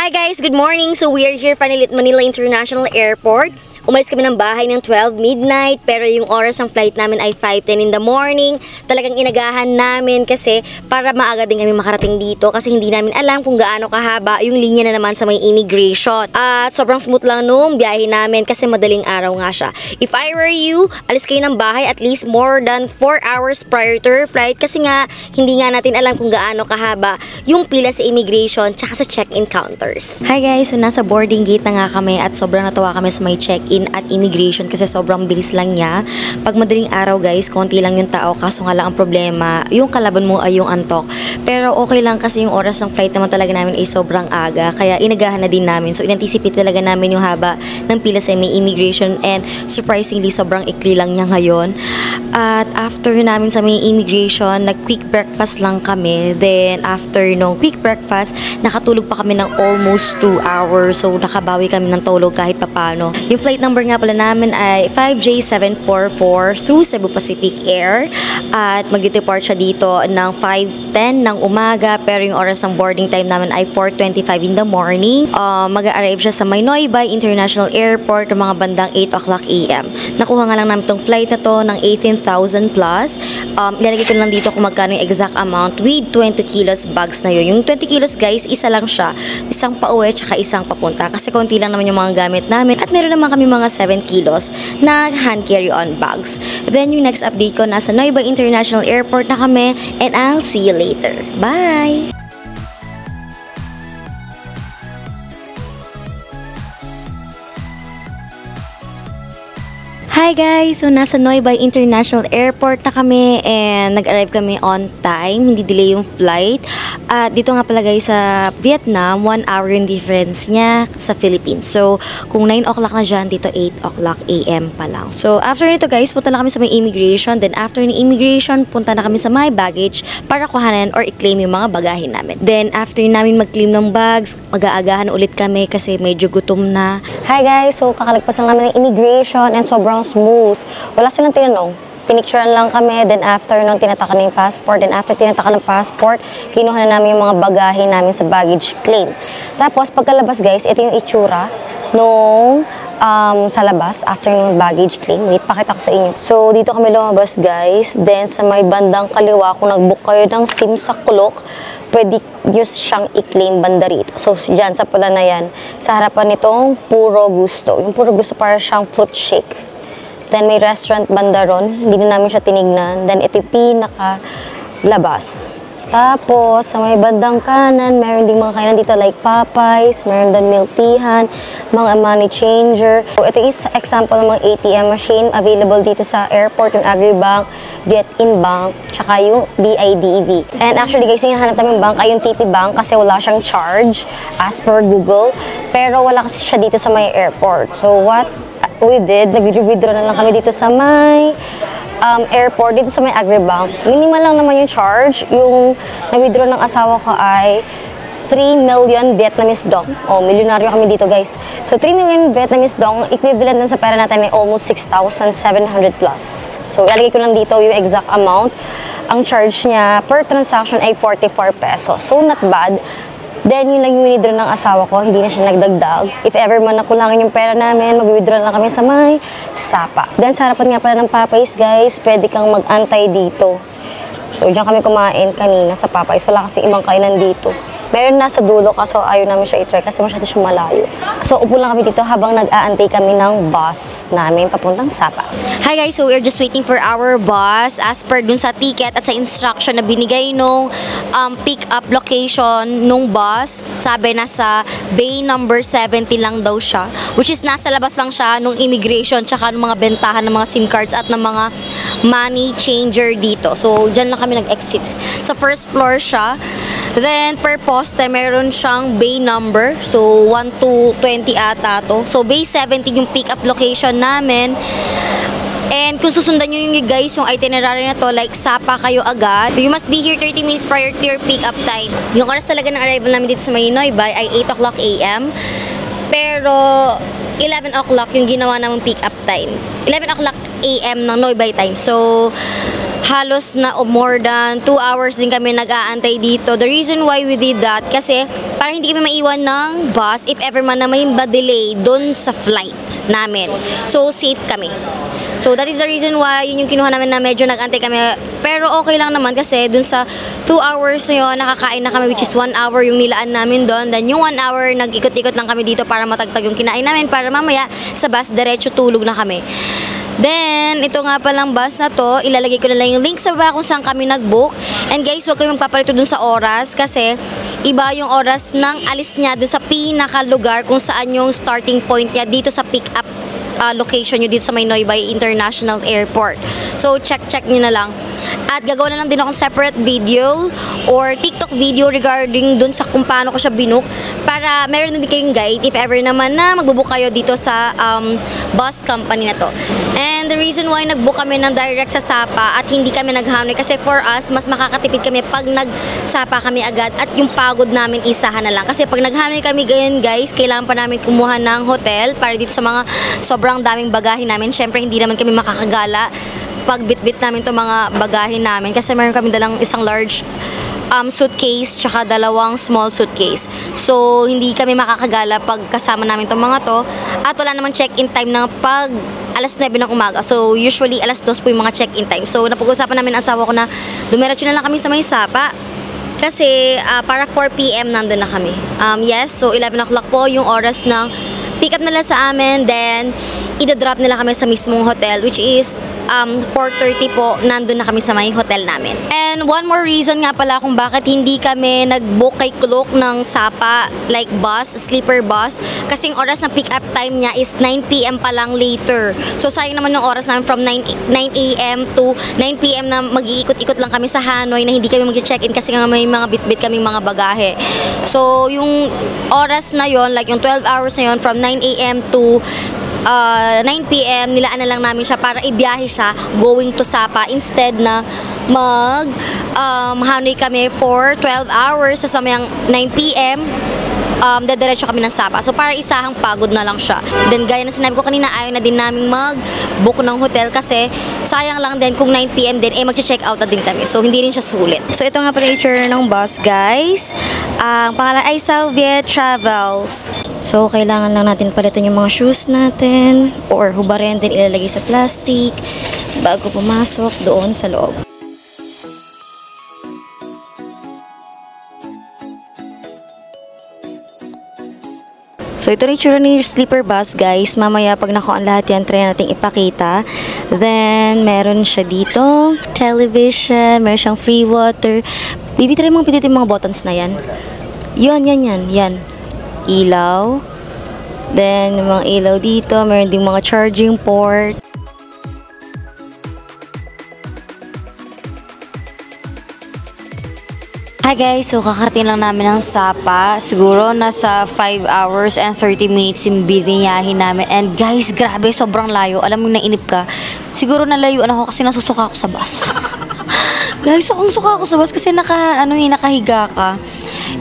Hi guys, good morning. So we are here finally at Manila International Airport. Umalis kami ng bahay ng 12 midnight pero yung oras ng flight namin ay 5:10 in the morning. Talagang inagahan namin kasi para maaga din kami makarating dito kasi hindi namin alam kung gaano kahaba yung linya na naman sa may immigration. At sobrang smooth lang nung biyahe namin kasi madaling araw nga siya. If I were you, alis kayo ng bahay at least more than 4 hours prior to your flight kasi nga hindi nga natin alam kung gaano kahaba yung pila sa immigration tsaka sa check-in counters. Hi guys, so nasa boarding gate na nga kami at sobrang natuwa kami sa may check-in at immigration kasi sobrang bilis lang niya. Pag madaling araw guys, konti lang yung tao kaso nga lang ang problema, yung kalaban mo ay yung antok. Pero okay lang kasi yung oras ng flight naman talaga namin ay sobrang aga kaya inagahan na din namin. So in-anticipate talaga namin yung haba ng pila sa may immigration and surprisingly sobrang ikli lang niya ngayon. At after namin sa may immigration, nag-quick breakfast lang kami. Then after nung quick breakfast, nakatulog pa kami ng almost 2 hours. So nakabawi kami ng tulog kahit papano. Yung flight number nga pala namin ay 5J744 through Cebu Pacific Air. At mag-depart siya dito ng 5:10 ng umaga pero yung oras ng boarding time namin ay 4:25 in the morning. Mag-arrive siya sa Noybay International Airport ng mga bandang 8 o'clock AM. Nakuha nga lang namin tong flight na to ng 18,000 plus. Ilalagay ko lang dito kung magkano yung exact amount with 20 kilos bags na yun. Yung 20 kilos guys, isa lang siya. Isang pauwi tsaka isang papunta kasi konti lang naman yung mga gamit namin at meron naman kami mga 7 kilos na hand carry-on bags. Then yung next update ko, nasa Noybay International Airport na kami and I'll see you later. Bye! Hi guys! So nasa Noybay International Airport na kami and nag-arrive kami on time, hindi delay yung flight. At dito nga pala guys sa Vietnam, 1 hour yung difference niya sa Philippines. So kung 9 o'clock na dyan, dito 8 o'clock AM pa lang. So after nito guys, punta na kami sa may immigration. Then after ni immigration, punta na kami sa my baggage para kuhanan or i-claim yung mga bagahin namin. Then after namin mag-claim ng bags, mag-aagahan ulit kami kasi medyo gutom na. Hi guys! So kakalagpas lang namin ng immigration and sobrang smooth. Wala silang tinanong. Pinicturean lang kami, then after nung tinatakan na yung passport, then after tinatakan ng passport, kinuha na namin yung mga bagahe namin sa baggage claim. Tapos pagkalabas guys, ito yung itsura nung sa labas after nung baggage claim. Wait, pakita ko sa inyo. So dito kami lumabas guys, then sa may bandang kaliwa, kung nag-book kayo ng SIM sa Klook, pwede nyo siyang i-claim banda rito. So dyan sa pula na yan, sa harapan nitong Puro Gusto. Yung Puro Gusto para siyang fruit shake. Then may restaurant banda ron, hindi na namin siya tinignan. Then ito yung pinaka-labas. Tapos sa may bandang kanan, meron ding mga kainan dito like Popeyes, meron din milk teahan, mga money changer. So ito is example ng mga ATM machine available dito sa airport, yung Agribank, Vietinbank, tsaka yung BIDV. And actually guys, yung hinahanap namin bank ay yung TP Bank kasi wala siyang charge as per Google. Pero wala kasi siya dito sa may airport. So what we did, nag-withdraw na lang kami dito sa may airport, dito sa may Agribank. Minimal lang naman yung charge. Yung nag-withdraw ng asawa ko ay 3 million Vietnamese dong. Oh, milyonaryo kami dito guys. So 3 million Vietnamese dong, equivalent din sa pera natin ay almost 6,700 plus. So ilalagay ko lang dito yung exact amount. Ang charge niya per transaction ay 44 pesos. So not bad. Then, yun lang yung withdraw ng asawa ko, hindi na siya nagdagdag. If ever man nakulangan yung pera namin, mag-withdraw lang kami sa may sapa. Then, sa harapan nga pala ng Popeyes, guys, pwede kang mag-antay dito. So, diyan kami kumain kanina sa Popeyes. Wala kasi ibang kainan dito. Meron nasa dulo kaso ayaw namin siya i-try kasi masyado siya malayo. So, upo lang kami dito habang nag-aantay kami ng bus namin papuntang Sapa. Hi guys, so we're just waiting for our bus as per dun sa ticket at sa instruction na binigay nung pick-up location nung bus. Sabi nasa bay number 70 lang daw siya, which is nasa labas lang siya nung immigration tsaka ng mga bentahan ng mga SIM cards at ng mga money changer dito. So, dyan lang kami nag-exit. Sa first floor siya. Then, per poste, meron siyang bay number. So, 1 to 20 ata to. So, bay 70 yung pick-up location namin. And kung susundan nyo yung guys, yung itinerary na to, like Sapa kayo agad, you must be here 30 minutes prior to your pick-up time. Yung oras talaga ng arrival namin dito sa may Noybay ay 8 o'clock AM. Pero, 11 o'clock yung ginawa namang pick-up time. 11 o'clock AM ng Noybay time. So, halos na more than 2 hours din kami nag-aantay dito. The reason why we did that, kasi para hindi kami maiwan ng bus if ever man na may delay doon sa flight namin. So, safe kami. So, that is the reason why yun yung kinuha namin na medyo nag-antay kami. Pero okay lang naman kasi dun sa 2 hours na yun, nakakain na kami, which is 1 hour yung nilaan namin doon. Then yung 1 hour, nag-ikot-ikot lang kami dito para matagtag yung kinain namin para mamaya sa bus, diretso tulog na kami. Then, ito nga palang bus na to, ilalagay ko na lang yung link sa baba kung saan kami nag-book. And guys, huwag kayong magpapalito dun sa oras kasi iba yung oras ng alis niya dun sa pinakalugar kung saan yung starting point niya dito sa pick-up location nyo dito sa may Noyabay International Airport. So, check nyo na lang. At gagawa na lang din akong separate video or TikTok video regarding dun sa kung paano ko siya binook para meron din kayong guide if ever naman na magbubook kayo dito sa bus company na to. And the reason why nagbook kami ng direct sa Sapa at hindi kami nag-Hanoi kasi for us, mas makakatipid kami pag nag-Sapa kami agad at yung pagod namin isahan na lang. Kasi pag nag-Hanoi kami ganyan guys, kailangan pa namin kumuha ng hotel para dito sa mga sobrang daming bagahe namin. Syempre hindi naman kami makakagala pag bit-bit namin itong mga bagahe namin kasi meron kami dalang isang large suitcase tsaka dalawang small suitcase. So, hindi kami makakagala pag kasama namin itong mga to. At wala namang check-in time ng pag alas 9 ng umaga. So, usually alas 2 po yung mga check-in time. So, napag-usapan namin ang asawa ko na dumiretso na lang kami sa may Sapa. Kasi para 4 PM nandun na kami. Yes, so 11 o'clock po yung oras ng pick up nila sa amin. Then, ida-drop nila kami sa mismong hotel which is 4:30 po, nandun na kami sa may hotel namin. And one more reason nga pala kung bakit hindi kami nag-book kay Klook ng Sapa, like bus, sleeper bus, kasing oras na pick-up time niya is 9 PM pa lang later. So, sayang naman yung oras namin from 9 AM to 9 PM na mag-iikot-ikot lang kami sa Hanoi na hindi kami mag-check-in kasi nga may mga bit-bit kaming mga bagahe. So, yung oras na yon, like yung 12 hours na yon from 9 AM to 9 PM, nilaan na lang namin siya para ibiyahe siya going to Sapa instead na Hanoi kami for 12 hours sa mamayang 9 PM dediretso kami ng Sapa. So para isahang pagod na lang siya. Then gaya na sinabi ko kanina, ayaw na din namin mag-book ng hotel kasi sayang lang din kung 9 PM din mag-check out na din kami. So hindi rin siya sulit. So ito nga pala yung itsura ng bus guys. Ang pangalan ay Salviet Travels. So kailangan lang natin palitan yung mga shoes natin or hubarin din ilalagay sa plastic bago pumasok doon sa loob. So, ito rin tsura ni sleeper bus, guys. Mamaya, pag nakuha ang lahat yan, try natin ipakita. Then, meron siya dito. Television, meron siyang free water. Bibi, try mong pitutin mga buttons na yan. Yan. Ilaw. Then, yung mga ilaw dito. Meron ding mga charging port. Hi guys, so kakarating lang namin ng Sapa. Siguro nasa 5 hours and 30 minutes yung biniyahin namin. And guys, grabe, sobrang layo. Alam mo, nainip ka. Siguro nalayuan ako kasi nasusuka ako sa bus. Guys, suka ako sa bus kasi nakahiga ka.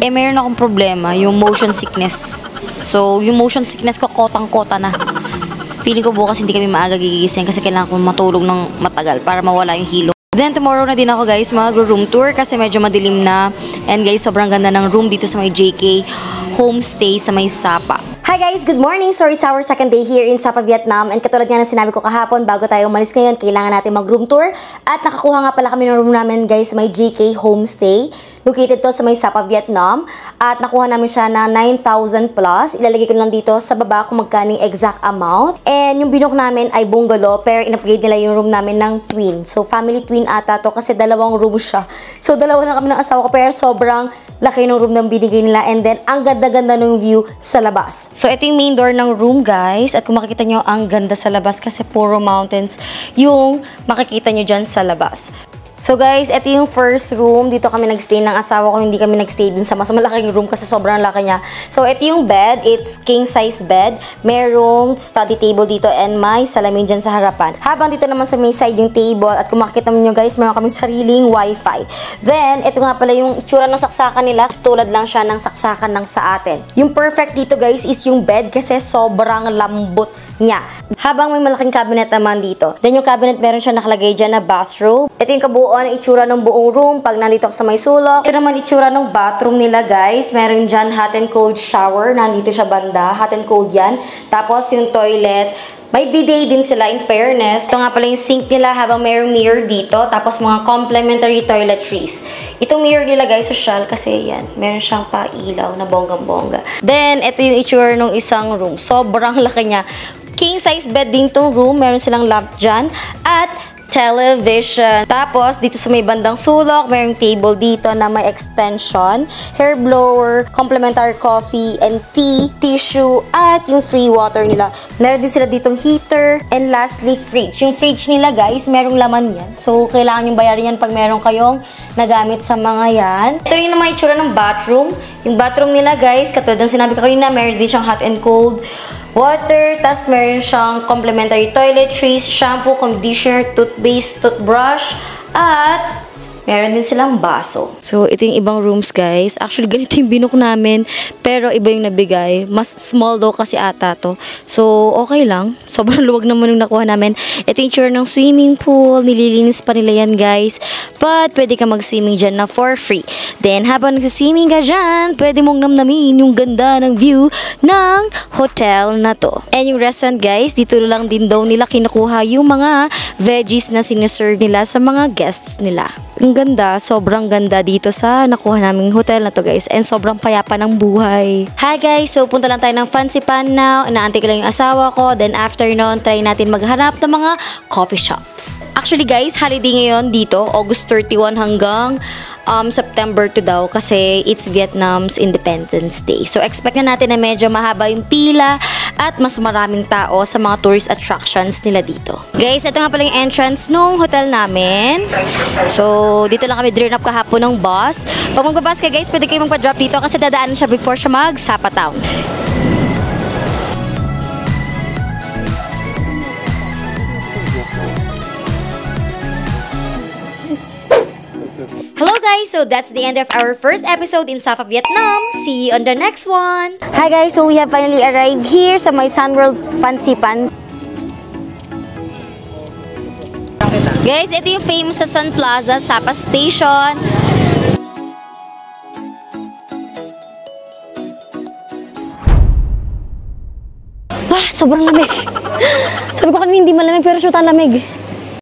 Eh, meron akong problema, yung motion sickness. So, yung motion sickness ko, kotang-kota na. Feeling ko bukas hindi kami maaga gigising kasi kailangan ko matulog ng matagal para mawala yung hilo. Then tomorrow na din ako guys mag-room tour kasi medyo madilim na. And guys, sobrang ganda ng room dito sa may JK Homestay sa may Sapa. Hi guys, good morning! So it's our second day here in Sapa, Vietnam. And katulad nga ng sinabi ko kahapon, bago tayo umalis ngayon, kailangan natin mag-room tour. At nakakuha nga pala kami ng room namin guys sa may JK Homestay. Located to sa may Sapa, Vietnam. At nakuha namin siya na 9,000 plus. Ilalagay ko lang dito sa baba kung magkano yung exact amount. And yung binook namin ay bungalow, pero in-upgrade nila yung room namin ng twin. So family twin ata to kasi dalawang room siya. So dalawa na kami ng asawa ko, pero sobrang laki ng room na binigay nila. And then ang ganda-ganda ng view sa labas. So ito yung main door ng room guys. At kung makikita nyo, ang ganda sa labas kasi puro mountains yung makikita nyo dyan sa labas. So guys, ito yung first room. Dito kami nagstay ng asawa ko. Hindi kami nagstay dun sa mas malaking room kasi sobrang laki niya. So ito yung bed. It's king size bed. Merong study table dito and may salamin dyan sa harapan. Habang dito naman sa may side yung table at kung makikita nyo guys, meron kami sariling wifi. Then, ito nga pala yung itsura ng saksakan nila. Tulad lang siya ng saksakan ng sa atin. Yung perfect dito guys is yung bed kasi sobrang lambot niya. Habang may malaking cabinet naman dito. Then yung cabinet meron siya nakalagay dyan na bathrobe. Ito yung kabuuan ng itsura ng buong room pag nandito ka sa may sulok. Ito naman itsura ng bathroom nila guys. Meron dyan hot and cold shower. Nandito siya banda. Hot and cold yan. Tapos yung toilet. May bidet din sila in fairness. Ito nga pala yung sink nila habang mayroong mirror dito. Tapos mga complementary toiletries. Itong mirror nila guys, social kasi yan. Meron siyang pailaw na bonggang-bongga. Then, ito yung itsura ng isang room. Sobrang laki niya. King size bed din tong room. Meron silang lamp dyan. At television. Tapos, dito sa may bandang sulok, mayroong table dito na may extension, hair blower, complimentary coffee and tea, tissue, at yung free water nila. Meron din sila ditong heater, and lastly, fridge. Yung fridge nila, guys, merong laman yan. So, kailangan yung bayarin yan pag meron kayong nagamit sa mga yan. Ito rin naman yung itsura ng bathroom. Yung bathroom nila, guys, katulad ng sinabi ko kanina, meron din siyang hot and cold water, tas meron siyang complimentary toiletries, shampoo, conditioner, toothpaste, toothbrush, at meron din silang baso. So, ito yung ibang rooms, guys. Actually, ganito yung binook namin, pero iba yung nabigay. Mas small daw kasi ata to. So, okay lang. Sobrang luwag naman yung nakuha namin. Ito yung tsura ng swimming pool. Nililinis pa nila yan, guys. But, pwede ka mag-swimming dyan na for free. Then, habang nag-swimming ka dyan, pwede mong namnamin yung ganda ng view ng hotel na to. And yung restaurant, guys, dito lang din daw nila kinukuha yung mga veggies na sinaserve nila sa mga guests nila. Ang ganda, sobrang ganda dito sa nakuha naming hotel na to guys, and sobrang payapa ng buhay. Hi guys, so punta lang tayo ng Fancy Pan now. Inaantay ko lang yung asawa ko, then after nun, try natin maghanap ng mga coffee shops. Actually guys, holiday ngayon dito, August 31 hanggang September 2 daw kasi it's Vietnam's Independence Day. So expect na natin na medyo mahaba yung pila at mas maraming tao sa mga tourist attractions nila dito. Guys, ito nga pala yung entrance nung hotel namin. So, dito lang kami drain up kahapon ng bus. Pag magbabas ka guys, pwede kayo magpa-drop dito kasi dadaanan siya before siya mag-Sapa Town. Hello guys, so that's the end of our first episode in Sapa, Vietnam. See you on the next one. Hi guys, so we have finally arrived here sa my Sunworld Fancy Pan. Guys, ito yung famous sa Sun Plaza, Sapa Station. Sobrang lamig. Sabi ko kanina hindi malamig pero shoot ang lamig.